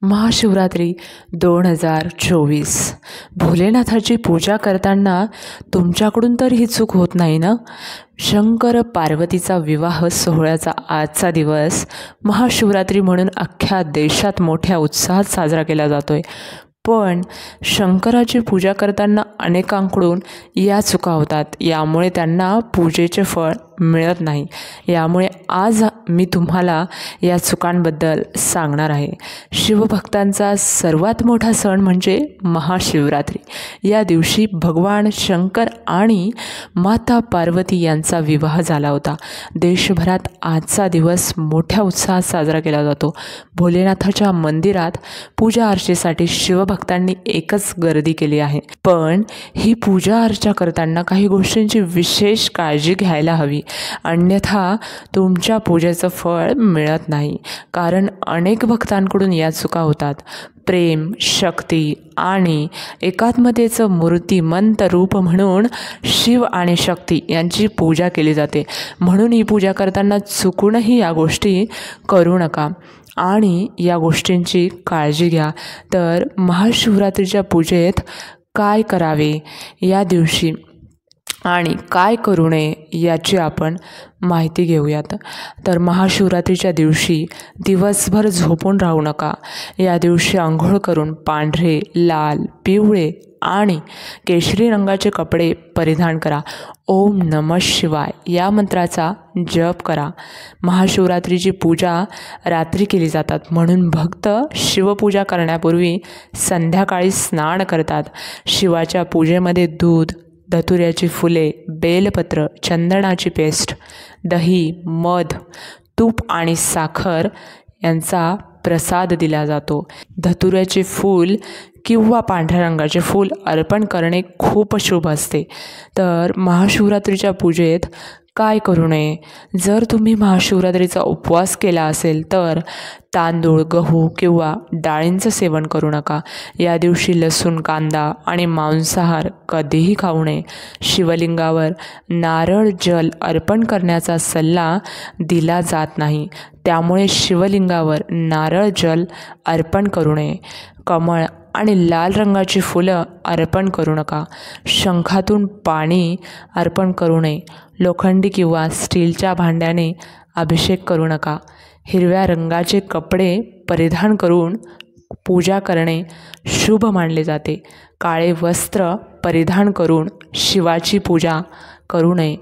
महाशिवरात्री 2024 भोलेनाथाची पूजा करताना तुमच्याकडून तर ही चूक होत नाही ना. शंकर पार्वतीचा विवाह सोहळ्याचा आजचा दिवस महाशिवरात्री म्हणून अख्ख्या देशात मोठ्या उत्साहात साजरा केला जातोय. पण शंकराची पूजा करताना अनेकांकडून या चुका होतात. यामुळे त्यांना पूजेचे फळ मिळत नाही. यामुळे आज मी तुम्हाला या चुकांबद्दल सांगणार आहे. शिवभक्तांचा सर्वात मोठा सण म्हणजे महाशिवरात्री. या दिवशी भगवान शंकर आणि माता पार्वती यांचा विवाह झाला होता. देशभरात आजचा दिवस मोठ्या उत्साहात साजरा केला जातो. भोलेनाथाच्या मंदिरात पूजा अर्चेसाठी शिवभक्तांनी एकच गर्दी केली आहे. पण ही पूजा अर्चा करताना काही गोष्टींची विशेष काळजी घ्यायला हवी, अन्यथा तुमच्या पूजेचं फळ मिळत नाही. कारण अनेक भक्तांकडून या चुका होतात. प्रेम, शक्ती आणि एकात्मतेचं मूर्तिमंत रूप म्हणून शिव आणि शक्ती यांची पूजा केली जाते. म्हणून ही पूजा करताना चुकूनही या गोष्टी करू नका आणि या गोष्टींची काळजी घ्या. तर महाशिवरात्रीच्या पूजेत काय करावे या दिवशी आणि काय करू नये याची आपण माहिती घेऊयात. तर महाशिवरात्रीच्या दिवशी दिवसभर झोपून राहू नका. या दिवशी आंघोळ करून पांढरे, लाल, पिवळे आणि केशरी रंगाचे कपडे परिधान करा. ओम नमः शिवाय या मंत्राचा जप करा. महाशिवरात्रीची पूजा रात्री केली जातात, म्हणून भक्त शिवपूजा करण्यापूर्वी संध्याकाळी स्नान करतात. शिवाच्या पूजेमध्ये दूध, धतुऱ्याची फुले, बेलपत्र, चंदनाची पेस्ट, दही, मध, तूप आणि साखर यांचा प्रसाद दिला जातो. धतुऱ्याचे फूल किंवा पांढऱ्या रंगाचे फूल अर्पण करणे खूप शुभ असते. तर महाशिवरात्रीच्या पूजेत काय करू नये? जर तुम्ही महाशिवरात्रीचा उपवास केला असेल तर तांदूळ, गहू किंवा डाळींचं सेवन करू नका. या दिवशी लसूण, कांदा आणि मांसाहार कधीही खाऊ नये. शिवलिंगावर नारळ जल अर्पण करण्याचा सल्ला दिला जात नाही, त्यामुळे शिवलिंगावर नारळ जल अर्पण करू नये. कमळ आणि लाल रंगाची फुलं अर्पण करू नका. शंखातून पाणी अर्पण करू नये. लोखंडी किंवा स्टीलच्या भांड्याने अभिषेक करू नका. हिरव्या रंगाचे कपडे परिधान करून पूजा करणे शुभ मानले जाते. काळे वस्त्र परिधान करून शिवाची पूजा करू नये.